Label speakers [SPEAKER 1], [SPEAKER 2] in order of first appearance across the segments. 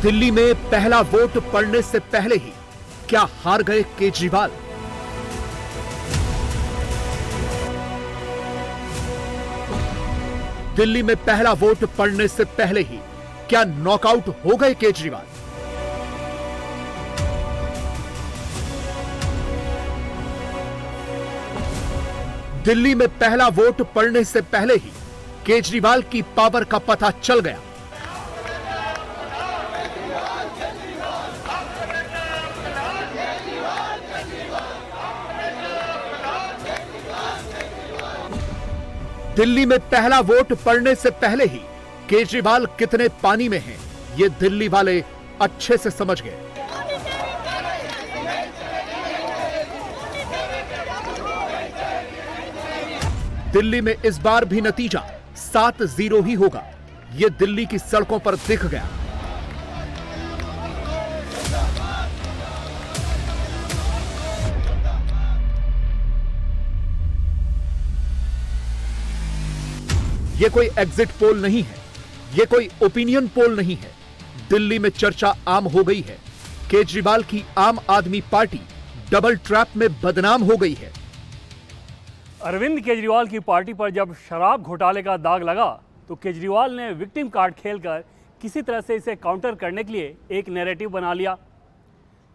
[SPEAKER 1] दिल्ली में पहला वोट पड़ने से पहले ही क्या हार गए केजरीवाल? दिल्ली में पहला वोट पड़ने से पहले ही क्या नॉकआउट हो गए केजरीवाल? दिल्ली में पहला वोट पड़ने से पहले ही केजरीवाल की पावर का पता चल गया। दिल्ली में पहला वोट पड़ने से पहले ही केजरीवाल कितने पानी में हैं, ये दिल्ली वाले अच्छे से समझ गए। दिल्ली में इस बार भी नतीजा 7-0 ही होगा, ये दिल्ली की सड़कों पर दिख गया। ये कोई एग्जिट पोल नहीं है, ये कोई ओपिनियन पोल नहीं है। दिल्ली में चर्चा आम हो गई है। केजरीवाल की आम आदमी पार्टी डबल ट्रैप में बदनाम हो गई है।
[SPEAKER 2] अरविंद केजरीवाल की पार्टी पर जब शराब घोटाले का दाग लगा तो केजरीवाल ने विक्टिम कार्ड खेलकर किसी तरह से इसे काउंटर करने के लिए एक नैरेटिव बना लिया।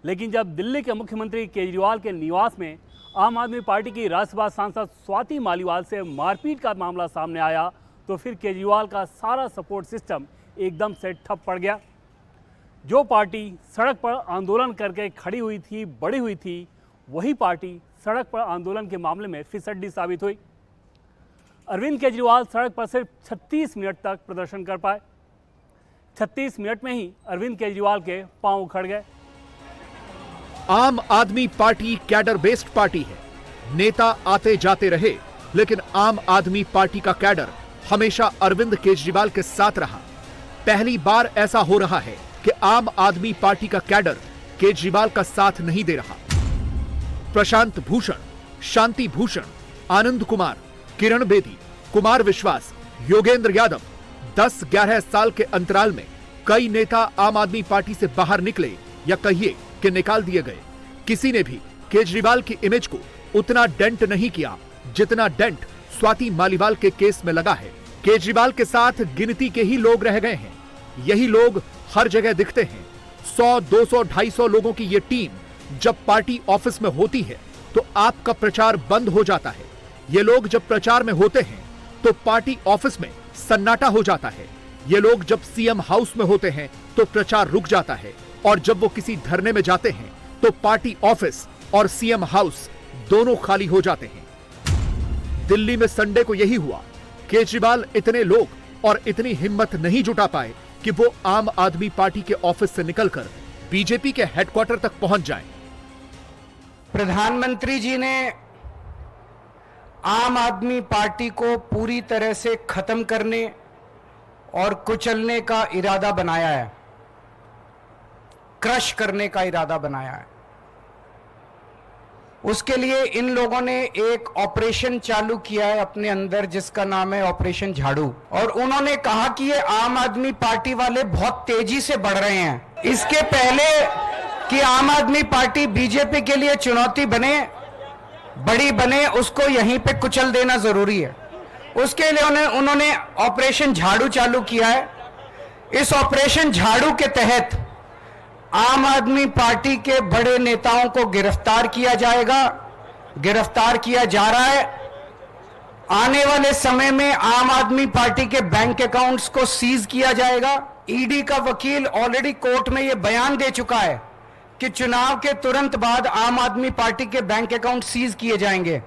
[SPEAKER 2] लेकिन जब दिल्ली के मुख्यमंत्री केजरीवाल के निवास में आम आदमी पार्टी की राज्यसभा सांसद स्वाति मालीवाल से मारपीट का मामला सामने आया तो फिर केजरीवाल का सारा सपोर्ट सिस्टम एकदम से ठप पड़ गया। जो पार्टी सड़क पर आंदोलन करके खड़ी हुई थी, बड़ी हुई थी, वही पार्टी सड़क पर आंदोलन के मामले में फिसड्डी साबित हुई। अरविंद केजरीवाल सड़क पर सिर्फ 36 मिनट तक प्रदर्शन कर पाए। 36 मिनट में ही अरविंद केजरीवाल के पांव उखड़ गए।
[SPEAKER 1] आम आदमी पार्टी कैडर बेस्ड पार्टी है। नेता आते जाते रहे, लेकिन आम आदमी पार्टी का कैडर हमेशा अरविंद केजरीवाल के साथ रहा। पहली बार ऐसा हो रहा है कि आम आदमी पार्टी का कैडर केजरीवाल का साथ नहीं दे रहा। प्रशांत भूषण, शांति भूषण, आनंद कुमार, किरण बेदी, कुमार विश्वास, योगेंद्र यादव, 10-11 साल के अंतराल में कई नेता आम आदमी पार्टी से बाहर निकले या कहिए कि निकाल दिए गए। किसी ने भी केजरीवाल की इमेज को उतना डेंट नहीं किया जितना डेंट स्वाति मालीवाल के केस में लगा है। केजरीवाल के साथ गिनती के ही लोग रह गए हैं। यही लोग हर जगह दिखते हैं। 100, 200, 250 लोगों की ये टीम जब पार्टी ऑफिस में होती है तो आपका प्रचार बंद हो जाता है। ये लोग जब प्रचार में होते हैं तो पार्टी ऑफिस में सन्नाटा हो जाता है। ये लोग जब सीएम हाउस में होते हैं तो प्रचार रुक जाता है, और जब वो किसी धरने में जाते हैं तो पार्टी ऑफिस और सीएम हाउस दोनों खाली हो जाते हैं। दिल्ली में संडे को यही हुआ। केजरीवाल इतने लोग और इतनी हिम्मत नहीं जुटा पाए कि वो आम आदमी पार्टी के ऑफिस से निकलकर बीजेपी के हेडक्वार्टर तक पहुंच जाएं।
[SPEAKER 3] प्रधानमंत्री जी ने आम आदमी पार्टी को पूरी तरह से खत्म करने और कुचलने का इरादा बनाया है, क्रश करने का इरादा बनाया है। उसके लिए इन लोगों ने एक ऑपरेशन चालू किया है अपने अंदर, जिसका नाम है ऑपरेशन झाड़ू। और उन्होंने कहा कि ये आम आदमी पार्टी वाले बहुत तेजी से बढ़ रहे हैं। इसके पहले कि आम आदमी पार्टी बीजेपी के लिए चुनौती बने, बड़ी बने, उसको यहीं पे कुचल देना जरूरी है। उसके लिए उन्होंने ऑपरेशन झाड़ू चालू किया है। इस ऑपरेशन झाड़ू के तहत आम आदमी पार्टी के बड़े नेताओं को गिरफ्तार किया जाएगा, गिरफ्तार किया जा रहा है। आने वाले समय में आम आदमी पार्टी के बैंक अकाउंट्स को सीज किया जाएगा। ईडी का वकील ऑलरेडी कोर्ट में यह बयान दे चुका है कि चुनाव के तुरंत बाद आम आदमी पार्टी के बैंक अकाउंट सीज किए जाएंगे।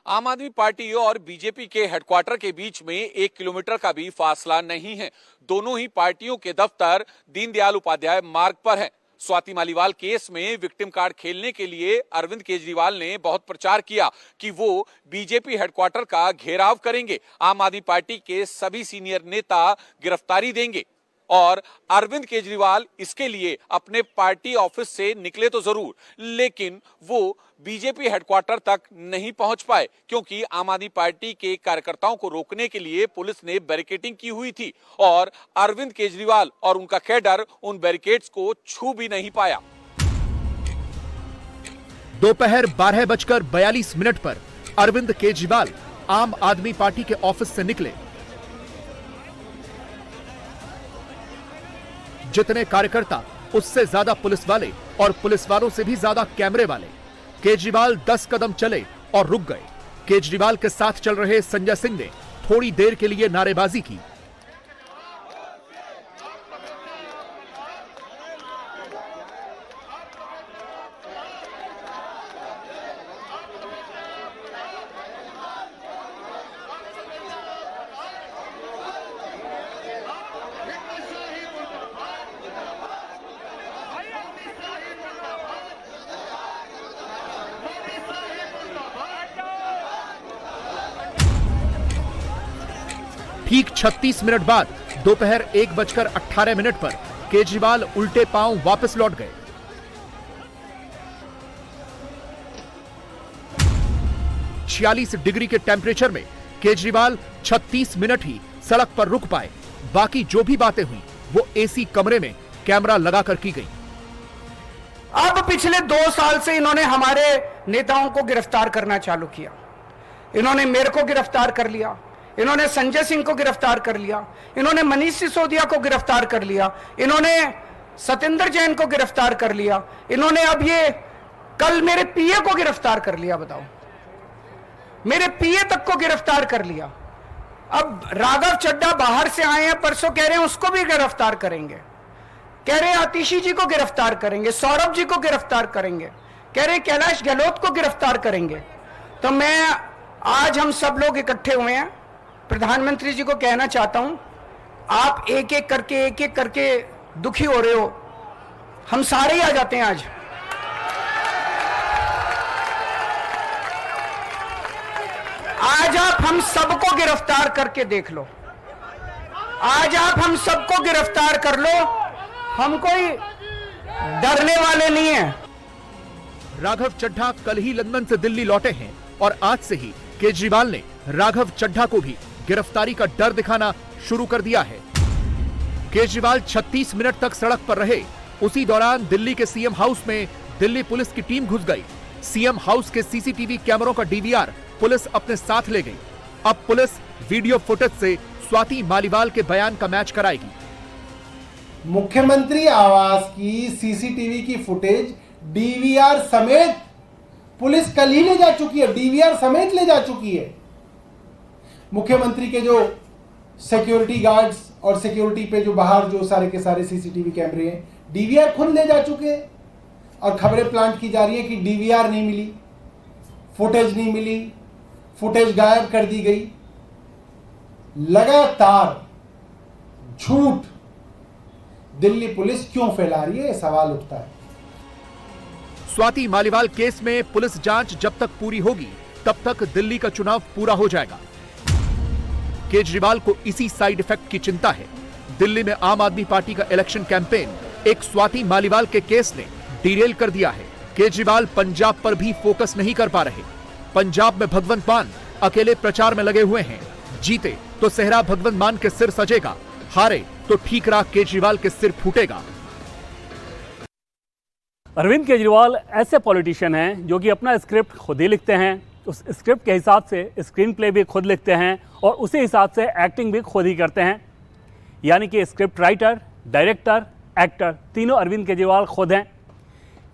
[SPEAKER 4] आम आदमी पार्टी और बीजेपी के हेडक्वार्टर के बीच में 1 किलोमीटर का भी फासला नहीं है। दोनों ही पार्टियों के दफ्तर दीनदयाल उपाध्याय मार्ग पर हैं। स्वाति मालीवाल केस में विक्टिम कार्ड खेलने के लिए अरविंद केजरीवाल ने बहुत प्रचार किया कि वो बीजेपी हेडक्वार्टर का घेराव करेंगे, आम आदमी पार्टी के सभी सीनियर नेता गिरफ्तारी देंगे। और अरविंद केजरीवाल इसके लिए अपने पार्टी ऑफिस से निकले तो जरूर, लेकिन वो बीजेपी हेडक्वार्टर तक नहीं पहुंच पाए क्योंकि आम आदमी पार्टी के कार्यकर्ताओं को रोकने के लिए पुलिस ने बैरिकेडिंग की हुई थी और अरविंद केजरीवाल और उनका कैडर उन बैरिकेड्स को छू भी नहीं पाया।
[SPEAKER 1] दोपहर 12:42 पर अरविंद केजरीवाल आम आदमी पार्टी के ऑफिस से निकले। जितने कार्यकर्ता उससे ज्यादा पुलिस वाले और पुलिस वालों से भी ज्यादा कैमरे वाले। केजरीवाल 10 कदम चले और रुक गए। केजरीवाल के साथ चल रहे संजय सिंह ने थोड़ी देर के लिए नारेबाजी की। ठीक 36 मिनट बाद दोपहर 1:18 पर केजरीवाल उल्टे पांव वापस लौट गए। छियालीस डिग्री के टेम्परेचर में केजरीवाल 36 मिनट ही सड़क पर रुक पाए। बाकी जो भी बातें हुई वो एसी कमरे में कैमरा लगाकर की गई।
[SPEAKER 3] अब पिछले 2 साल से इन्होंने हमारे नेताओं को गिरफ्तार करना चालू किया। इन्होंने मेरे को गिरफ्तार कर लिया, इन्होंने संजय सिंह को गिरफ्तार कर लिया, इन्होंने मनीष सिसोदिया को गिरफ्तार कर लिया, इन्होंने सत्येंद्र जैन को गिरफ्तार कर लिया, इन्होंने अब ये कल मेरे पीए को गिरफ्तार कर लिया। बताओ, मेरे पीए तक को गिरफ्तार कर लिया। अब राघव चड्ढा बाहर से आए हैं, परसों कह रहे हैं उसको भी गिरफ्तार करेंगे, कह रहे हैं आतिशी जी को गिरफ्तार करेंगे, सौरभ जी को गिरफ्तार करेंगे, कह रहे हैं कैलाश गहलोत को गिरफ्तार करेंगे। तो मैं आज हम सब लोग इकट्ठे हुए हैं, प्रधानमंत्री जी को कहना चाहता हूं, आप एक एक करके दुखी हो रहे हो, हम सारे ही आ जाते हैं आज। आज आप हम सबको गिरफ्तार करके देख लो, आज आप हम सबको गिरफ्तार कर लो, हम कोई डरने वाले नहीं है।
[SPEAKER 1] राघव चड्ढा कल ही लंदन से दिल्ली लौटे हैं और आज से ही केजरीवाल ने राघव चड्ढा को भी गिरफ्तारी का डर दिखाना शुरू कर दिया है। केजरीवाल 36 मिनट तक सड़क पर रहे। उसी दौरान दिल्ली के सीएम हाउस में दिल्ली पुलिस की टीम घुस गई। सीएम हाउस के सीसीटीवी कैमरों का डीवीआर पुलिस अपने साथ ले गई। अब पुलिस वीडियो फुटेज से स्वाति मालीवाल के बयान का मैच कराएगी।
[SPEAKER 5] मुख्यमंत्री आवास की सीसीटीवी की फुटेज डीवीआर समेत पुलिस कल ही ले जा चुकी है, डीवीआर समेत ले जा चुकी है। मुख्यमंत्री के जो सिक्योरिटी गार्ड्स और सिक्योरिटी पे जो बाहर जो सारे के सारे सीसीटीवी कैमरे हैं, डीवीआर खुद ले जा चुके हैं। और खबरें प्लांट की जा रही है कि डीवीआर नहीं मिली, फुटेज नहीं मिली, फुटेज गायब कर दी गई। लगातार झूठ दिल्ली पुलिस क्यों फैला रही है, सवाल उठता है।
[SPEAKER 1] स्वाति मालीवाल केस में पुलिस जांच जब तक पूरी होगी तब तक दिल्ली का चुनाव पूरा हो जाएगा। केजरीवाल को इसी साइड इफेक्ट की चिंता है। दिल्ली में आम आदमी पार्टी का इलेक्शन कैंपेन एक स्वाति मालीवाल के केस ने डिरेल कर दिया है। केजरीवाल पंजाब पर भी फोकस नहीं कर पा रहे। पंजाब में भगवंत मान अकेले प्रचार में लगे हुए हैं। जीते तो सेहरा भगवंत मान के सिर सजेगा, हारे तो ठीक राह केजरीवाल के सिर फूटेगा।
[SPEAKER 2] अरविंद केजरीवाल ऐसे पॉलिटिशियन हैं जो कि अपना स्क्रिप्ट खुद ही लिखते हैं, उस स्क्रिप्ट के हिसाब से स्क्रीन प्ले भी खुद लिखते हैं और उसी हिसाब से एक्टिंग भी खुद ही करते हैं। यानी कि स्क्रिप्ट राइटर, डायरेक्टर, एक्टर तीनों अरविंद केजरीवाल खुद हैं।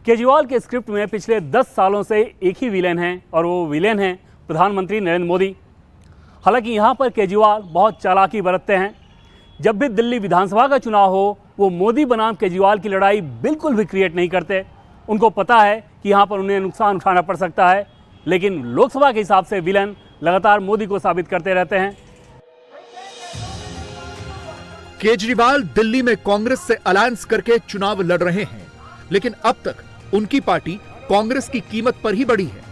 [SPEAKER 2] केजरीवाल के स्क्रिप्ट में पिछले 10 सालों से एक ही विलेन हैं और वो विलेन हैं प्रधानमंत्री नरेंद्र मोदी। हालांकि यहाँ पर केजरीवाल बहुत चालाकी बरतते हैं। जब भी दिल्ली विधानसभा का चुनाव हो, वो मोदी बनाम केजरीवाल की लड़ाई बिल्कुल भी क्रिएट नहीं करते। उनको पता है कि यहाँ पर उन्हें नुकसान उठाना पड़ सकता है, लेकिन लोकसभा के हिसाब से विलन लगातार मोदी को साबित करते रहते हैं।
[SPEAKER 1] केजरीवाल दिल्ली में कांग्रेस से अलायंस करके चुनाव लड़ रहे हैं, लेकिन अब तक उनकी पार्टी कांग्रेस की कीमत पर ही बढ़ी है।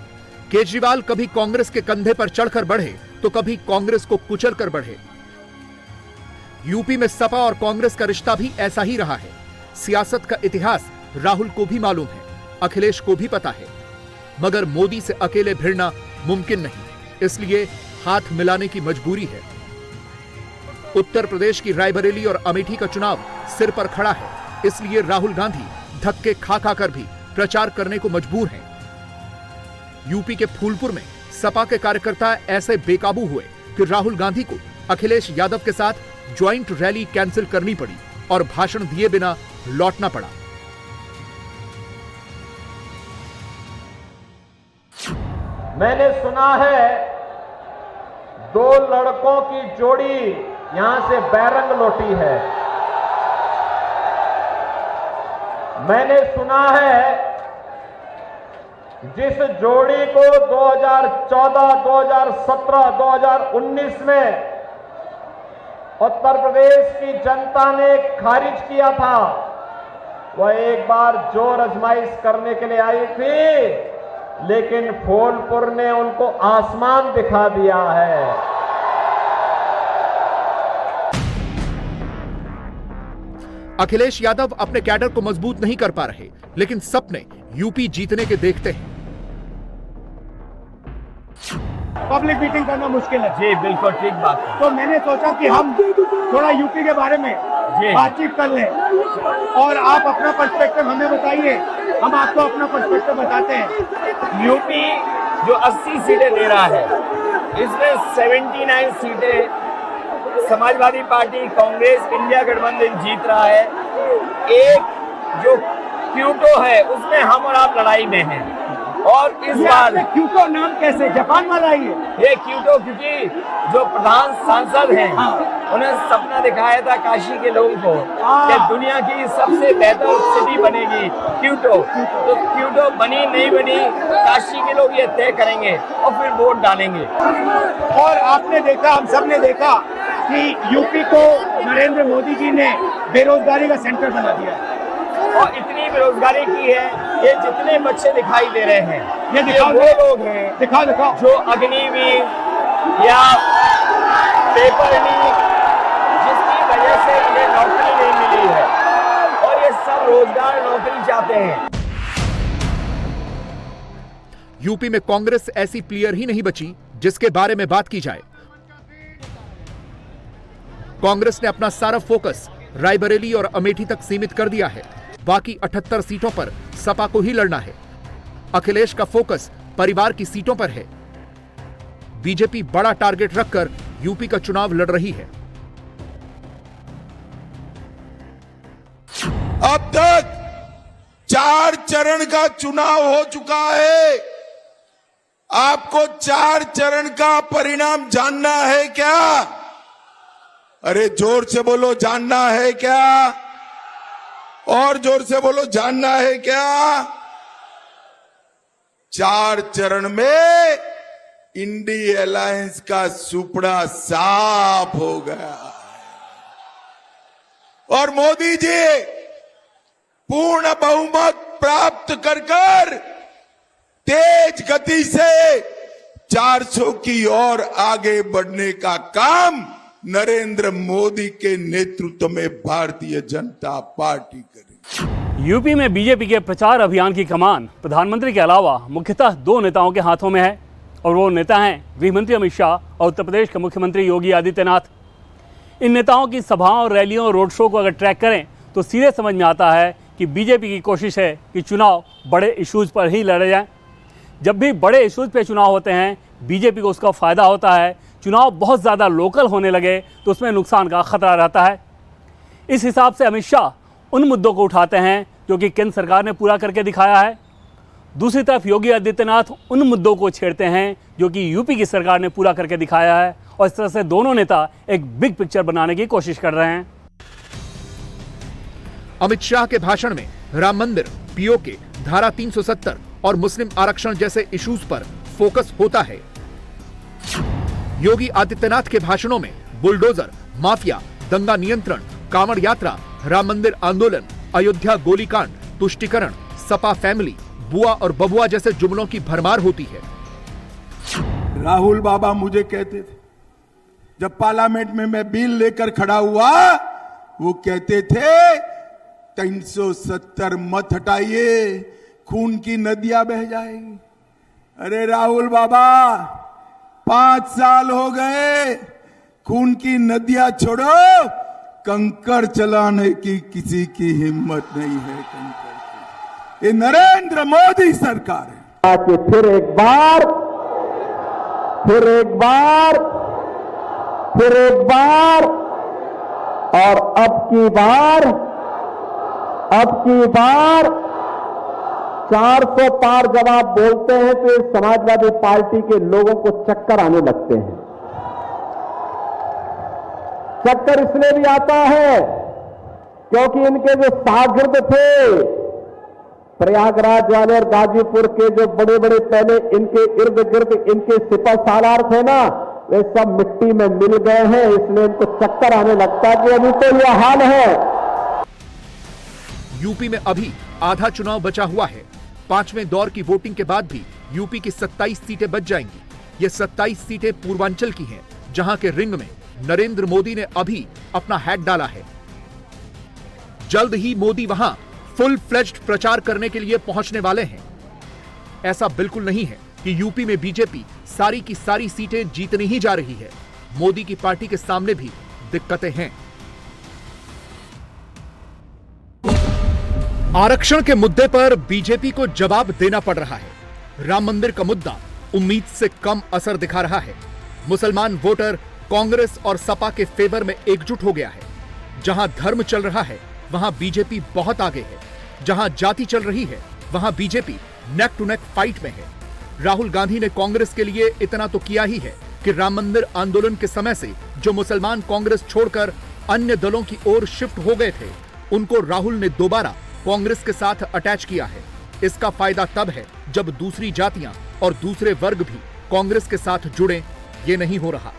[SPEAKER 1] केजरीवाल कभी कांग्रेस के कंधे पर चढ़कर बढ़े तो कभी कांग्रेस को कुचल कर बढ़े। यूपी में सपा और कांग्रेस का रिश्ता भी ऐसा ही रहा है। सियासत का इतिहास राहुल को भी मालूम है, अखिलेश को भी पता है, मगर मोदी से अकेले भिड़ना मुमकिन नहीं, इसलिए हाथ मिलाने की मजबूरी है। उत्तर प्रदेश की रायबरेली और अमेठी का चुनाव सिर पर खड़ा है, इसलिए राहुल गांधी धक्के खा खाकर भी प्रचार करने को मजबूर हैं। यूपी के फूलपुर में सपा के कार्यकर्ता ऐसे बेकाबू हुए कि राहुल गांधी को अखिलेश यादव के साथ ज्वाइंट रैली कैंसिल करनी पड़ी और भाषण दिए बिना लौटना पड़ा।
[SPEAKER 6] मैंने सुना है 2 लड़कों की जोड़ी यहां से बैरंग लौटी है। मैंने सुना है जिस जोड़ी को 2014, 2017, 2019 में उत्तर प्रदेश की जनता ने खारिज किया था, वह एक बार जोर आजमाइश करने के लिए आई थी, लेकिन फूलपुर ने उनको आसमान दिखा दिया है।
[SPEAKER 1] अखिलेश यादव अपने कैडर को मजबूत नहीं कर पा रहे, लेकिन सपने यूपी जीतने के देखते हैं।
[SPEAKER 7] पब्लिक मीटिंग करना मुश्किल है।
[SPEAKER 6] जी बिल्कुल ठीक बात है।
[SPEAKER 7] तो मैंने सोचा कि हम थोड़ा यूपी के बारे में बातचीत कर लें और आप अपना पर्सपेक्टिव हमें बताइए, हम आपको अपना पर्सपेक्टिव बताते हैं।
[SPEAKER 8] यूपी जो 80 सीटें दे रहा है, इसमें 79 सीटें समाजवादी पार्टी, कांग्रेस, इंडिया गठबंधन जीत रहा है। एक जो क्यूटो है उसमें हम और आप लड़ाई में हैं। और इस बार
[SPEAKER 7] क्यूटो नाम कैसे, जापान वाला ही है
[SPEAKER 8] ये क्यूटो, क्योंकि जो प्रधान सांसद हैं उन्हें सपना दिखाया था काशी के लोगों को कि दुनिया की सबसे बेहतर सिटी बनेगी क्यूटो। तो क्यूटो बनी नहीं बनी, काशी के लोग ये तय करेंगे और फिर वोट डालेंगे।
[SPEAKER 7] और आपने देखा, हम सब ने देखा कि यूपी को नरेंद्र मोदी जी ने बेरोजगारी का सेंटर बना दिया है।
[SPEAKER 8] और इतनी बेरोजगारी की है, ये जितने बच्चे दिखाई दे रहे हैं
[SPEAKER 7] ये दिखाओ,
[SPEAKER 8] वो लोग हैं
[SPEAKER 7] दिखाओ
[SPEAKER 8] जो अग्निवीर या पेपर लीक, जिसकी वजह से उन्हें नौकरी नहीं मिली है, और ये सब रोजगार नौकरी चाहते हैं।
[SPEAKER 1] यूपी में कांग्रेस ऐसी प्लेयर ही नहीं बची जिसके बारे में बात की जाए। कांग्रेस ने अपना सारा फोकस रायबरेली और अमेठी तक सीमित कर दिया है। बाकी 78 सीटों पर सपा को ही लड़ना है। अखिलेश का फोकस परिवार की सीटों पर है। बीजेपी बड़ा टारगेट रखकर यूपी का चुनाव लड़ रही है।
[SPEAKER 9] अब तक 4 चरण का चुनाव हो चुका है। आपको 4 चरण का परिणाम जानना है क्या? अरे जोर से बोलो, जानना है क्या? और जोर से बोलो, जानना है क्या? 4 चरण में इंडी अलायंस का सुपड़ा साफ हो गया और मोदी जी पूर्ण बहुमत प्राप्त कर तेज गति से 400 की ओर आगे बढ़ने का काम नरेंद्र मोदी के नेतृत्व में भारतीय जनता पार्टी करेगी।
[SPEAKER 2] यूपी में बीजेपी के प्रचार अभियान की कमान प्रधानमंत्री के अलावा मुख्यतः 2 नेताओं के हाथों में है, और वो नेता हैं गृहमंत्री अमित शाह और उत्तर प्रदेश के मुख्यमंत्री योगी आदित्यनाथ। इन नेताओं की सभाओं और रैलियों और रोड शो को अगर ट्रैक करें तो सीधे समझ में आता है कि बीजेपी की कोशिश है कि चुनाव बड़े इश्यूज पर ही लड़े जाएं। जब भी बड़े इश्यूज पे चुनाव होते हैं, बीजेपी को उसका फ़ायदा होता है। चुनाव बहुत ज़्यादा लोकल होने लगे तो उसमें नुकसान का खतरा रहता है। इस हिसाब से अमित शाह उन मुद्दों को उठाते हैं जो कि केंद्र सरकार ने पूरा करके दिखाया है। दूसरी तरफ योगी आदित्यनाथ उन मुद्दों को छेड़ते हैं जो कि यूपी की सरकार ने पूरा करके दिखाया है, और इस तरह से दोनों नेता एक बिग पिक्चर बनाने की कोशिश कर रहे हैं।
[SPEAKER 1] अमित शाह के भाषण में राम मंदिर, पीओके, धारा 370 और मुस्लिम आरक्षण जैसे इश्यूज पर फोकस होता है। योगी आदित्यनाथ के भाषणों में बुलडोजर, माफिया, दंगा नियंत्रण, कांवड़ यात्रा, राम मंदिर आंदोलन, अयोध्या गोलीकांड, तुष्टीकरण, सपा फैमिली, बुआ और बबुआ जैसे जुमलों की भरमार होती है।
[SPEAKER 9] राहुल बाबा मुझे कहते थे जब पार्लियामेंट में मैं बिल लेकर खड़ा हुआ, वो कहते थे 370 मत हटाइए, खून की नदियां बह जाएगी। अरे राहुल बाबा, 5 साल हो गए, खून की नदियां छोड़ो, कंकड़ चलाने की किसी की हिम्मत नहीं है। कंकड़ की ये नरेंद्र मोदी सरकार है।
[SPEAKER 6] कि फिर एक बार और अब की बार 400 पार जब आप बोलते हैं तो समाजवादी पार्टी के लोगों को चक्कर आने लगते हैं। चक्कर इसलिए भी आता है क्योंकि इनके जो शागिर्द थे प्रयागराज वाले और गाजीपुर के, जो बड़े बड़े पहले इनके इर्द गिर्द इनके सिपह सालार थे ना, वे सब मिट्टी में मिल गए हैं। इसलिए इनको चक्कर आने लगता है कि अभी तो यह हाल है।
[SPEAKER 1] यूपी में अभी आधा चुनाव बचा हुआ है। 5वें दौर की वोटिंग के बाद भी यूपी की 27 सीटें बच जाएंगी। ये 27 सीटें पूर्वांचल की हैं, जहां के रिंग में नरेंद्र मोदी ने अभी अपना हैट डाला है। जल्द ही मोदी वहां फुल फ्लेज्ड प्रचार करने के लिए पहुंचने वाले हैं। ऐसा बिल्कुल नहीं है कि यूपी में बीजेपी सारी की सारी सीटें जीतने ही जा रही है। मोदी की पार्टी के सामने भी दिक्कतें हैं। आरक्षण के मुद्दे पर बीजेपी को जवाब देना पड़ रहा है। राम मंदिर का मुद्दा उम्मीद से कम असर दिखा रहा है। मुसलमान वोटर कांग्रेस और सपा के फेवर में एकजुट हो गया है। जहां धर्म चल रहा है वहां बीजेपी बहुत आगे है। जहां जाति चल रही है वहां BJP neck to neck fight में है। राहुल गांधी ने कांग्रेस के लिए इतना तो किया ही है कि राम मंदिर आंदोलन के समय से जो मुसलमान कांग्रेस छोड़कर अन्य दलों की ओर शिफ्ट हो गए थे, उनको राहुल ने दोबारा कांग्रेस के साथ अटैच किया है। इसका फायदा तब है जब दूसरी जातियां और दूसरे वर्ग भी कांग्रेस के साथ जुड़े। ये नहीं हो रहा।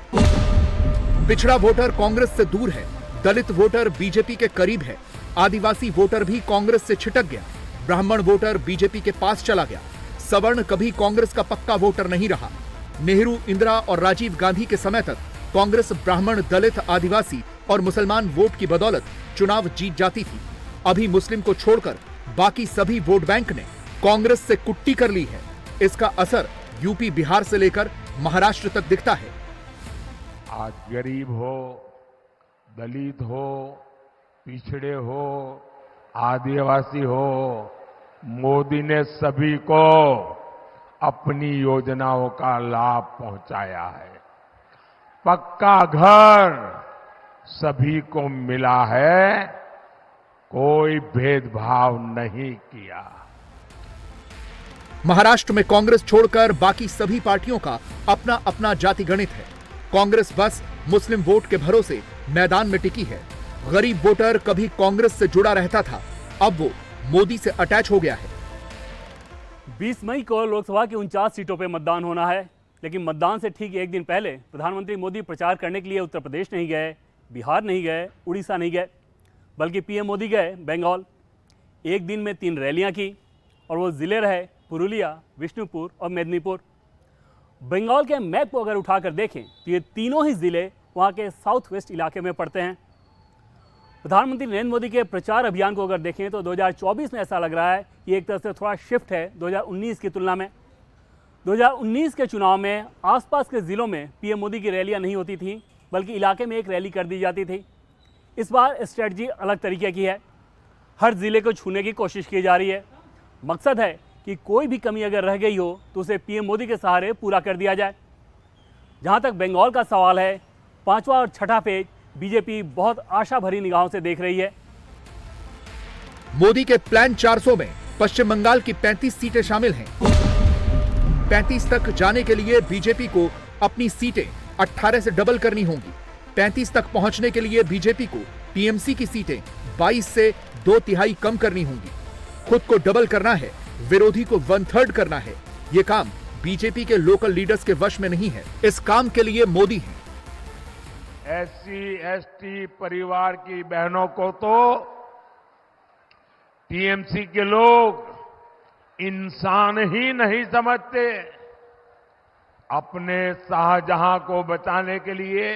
[SPEAKER 1] पिछड़ा वोटर कांग्रेस से दूर है, दलित वोटर बीजेपी के करीब है, आदिवासी वोटर भी कांग्रेस से छिटक गया, ब्राह्मण वोटर बीजेपी के पास चला गया, सवर्ण कभी कांग्रेस का पक्का वोटर नहीं रहा। नेहरू, इंदिरा और राजीव गांधी के समय तक कांग्रेस ब्राह्मण, दलित, आदिवासी और मुसलमान वोट की बदौलत चुनाव जीत जाती थी। अभी मुस्लिम को छोड़कर बाकी सभी वोट बैंक ने कांग्रेस से कुट्टी कर ली है। इसका असर यूपी, बिहार से लेकर महाराष्ट्र तक दिखता है।
[SPEAKER 10] आज गरीब हो, दलित हो, पिछड़े हो, आदिवासी हो, मोदी ने सभी को अपनी योजनाओं का लाभ पहुंचाया है। पक्का घर सभी को मिला है, कोई भेदभाव नहीं किया।
[SPEAKER 1] महाराष्ट्र में कांग्रेस छोड़कर बाकी सभी पार्टियों का अपना अपना जाति गणित है। कांग्रेस बस मुस्लिम वोट के भरोसे मैदान में टिकी है। गरीब वोटर कभी कांग्रेस से जुड़ा रहता था, अब वो मोदी से अटैच हो गया है।
[SPEAKER 2] 20 मई को लोकसभा की 49 सीटों पर मतदान होना है, लेकिन मतदान से ठीक एक दिन पहले प्रधानमंत्री मोदी प्रचार करने के लिए उत्तर प्रदेश नहीं गए, बिहार नहीं गए, उड़ीसा नहीं गए, बल्कि पीएम मोदी गए बंगाल। एक दिन में 3 रैलियां की और वो जिले रहे पुरुलिया, विष्णुपुर और मेदिनीपुर। बंगाल के मैप को अगर उठाकर देखें तो ये तीनों ही जिले वहाँ के साउथ वेस्ट इलाके में पड़ते हैं। प्रधानमंत्री नरेंद्र मोदी के प्रचार अभियान को अगर देखें तो 2024 में ऐसा लग रहा है कि एक तरह से थोड़ा शिफ्ट है 2019 की तुलना में। 2019 के चुनाव में आसपास के जिलों में पीएम मोदी की रैलियां नहीं होती थी, बल्कि इलाके में एक रैली कर दी जाती थी। इस बार स्ट्रेटजी अलग तरीके की है। हर जिले को छूने की कोशिश की जा रही है। मकसद है कि कोई भी कमी अगर रह गई हो तो उसे पीएम मोदी के सहारे पूरा कर दिया जाए। जहां तक बंगाल का सवाल है, 5वां और 6ठा पेज बीजेपी बहुत आशा भरी निगाहों से देख रही है।
[SPEAKER 1] मोदी के प्लान 400 में पश्चिम बंगाल की 35 सीटें शामिल हैं। 35 तक जाने के लिए बीजेपी को अपनी सीटें 18 से डबल करनी होंगी। 35 तक पहुंचने के लिए बीजेपी को टीएमसी की सीटें 22 से 2/3 कम करनी होंगी। खुद को डबल करना है, विरोधी को 1/3 करना है। यह काम बीजेपी के लोकल लीडर्स के वश में नहीं है। इस काम के लिए मोदी हैं।
[SPEAKER 10] SC, ST परिवार की बहनों को तो टीएमसी के लोग इंसान ही नहीं समझते। अपने शाहजहां को बचाने के लिए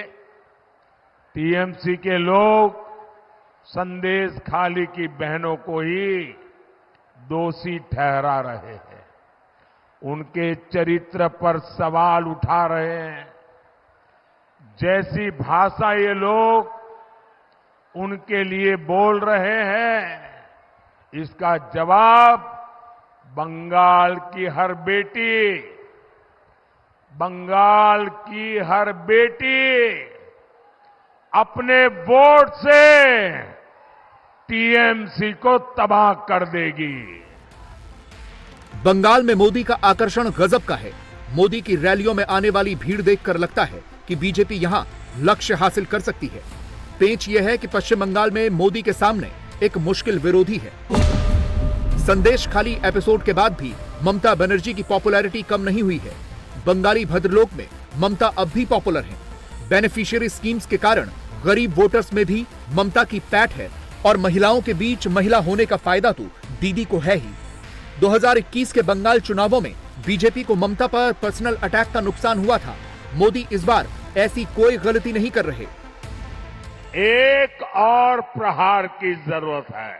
[SPEAKER 10] टीएमसी के लोग संदेश खाली की बहनों को ही दोषी ठहरा रहे हैं, उनके चरित्र पर सवाल उठा रहे हैं। जैसी भाषा ये लोग उनके लिए बोल रहे हैं, इसका जवाब बंगाल की हर बेटी अपने वोट से टीएमसी को तबाह कर देगी।
[SPEAKER 1] बंगाल में मोदी का आकर्षण गजब का है। मोदी की रैलियों में आने वाली भीड़ देखकर लगता है कि बीजेपी यहां लक्ष्य हासिल कर सकती है। पेंच यह है कि पश्चिम बंगाल में मोदी के सामने एक मुश्किल विरोधी है। संदेश खाली एपिसोड के बाद भी ममता बनर्जी की पॉपुलैरिटी कम नहीं हुई है। बंगाली भद्रलोक में ममता अब भी पॉपुलर है। बेनिफिशियरी स्कीम्स के कारण गरीब वोटर्स में भी ममता की पैठ है और महिलाओं के बीच महिला होने का फायदा तो दीदी को है ही। 2021 के बंगाल चुनावों में बीजेपी को ममता पर पर्सनल अटैक का नुकसान हुआ था। मोदी इस बार ऐसी कोई गलती नहीं कर रहे।
[SPEAKER 10] एक और प्रहार की जरूरत है।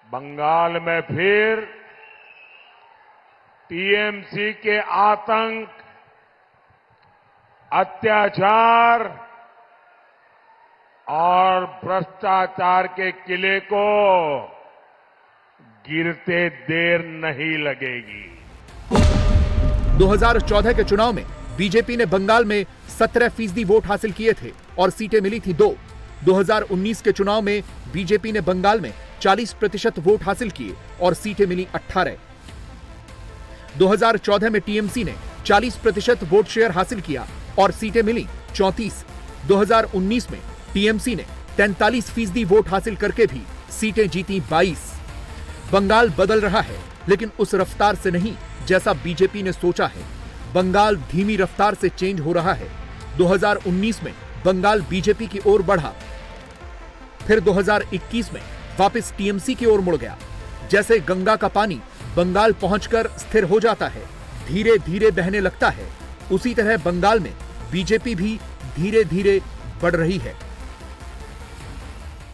[SPEAKER 10] बंगाल में फिर टीएमसी के आतंक, अत्याचार और भ्रष्टाचार के किले को गिरते देर नहीं लगेगी।
[SPEAKER 1] 2014 के चुनाव में बीजेपी ने बंगाल में 17% वोट हासिल किए थे और सीटें मिली थी 2। 2019 के चुनाव में बीजेपी ने बंगाल में 40% वोट हासिल किए और सीटें मिली 18। 2014 में टीएमसी ने 40% वोट शेयर हासिल किया और सीटें मिली 34। 2019 में टीएमसी ने 43% वोट हासिल करके भी सीटें जीती 22। बंगाल बदल रहा है, लेकिन उस रफ्तार से नहीं जैसा बीजेपी ने सोचा है। बंगाल धीमी रफ्तार से चेंज हो रहा है। 2019 में बंगाल बीजेपी की ओर बढ़ा, फिर 2021 में वापस टीएमसी की ओर मुड़ गया। जैसे गंगा का पानी बंगाल पहुंचकर स्थिर हो जाता है, धीरे धीरे बहने लगता है, उसी तरह बंगाल में बीजेपी भी धीरे धीरे बढ़ रही है।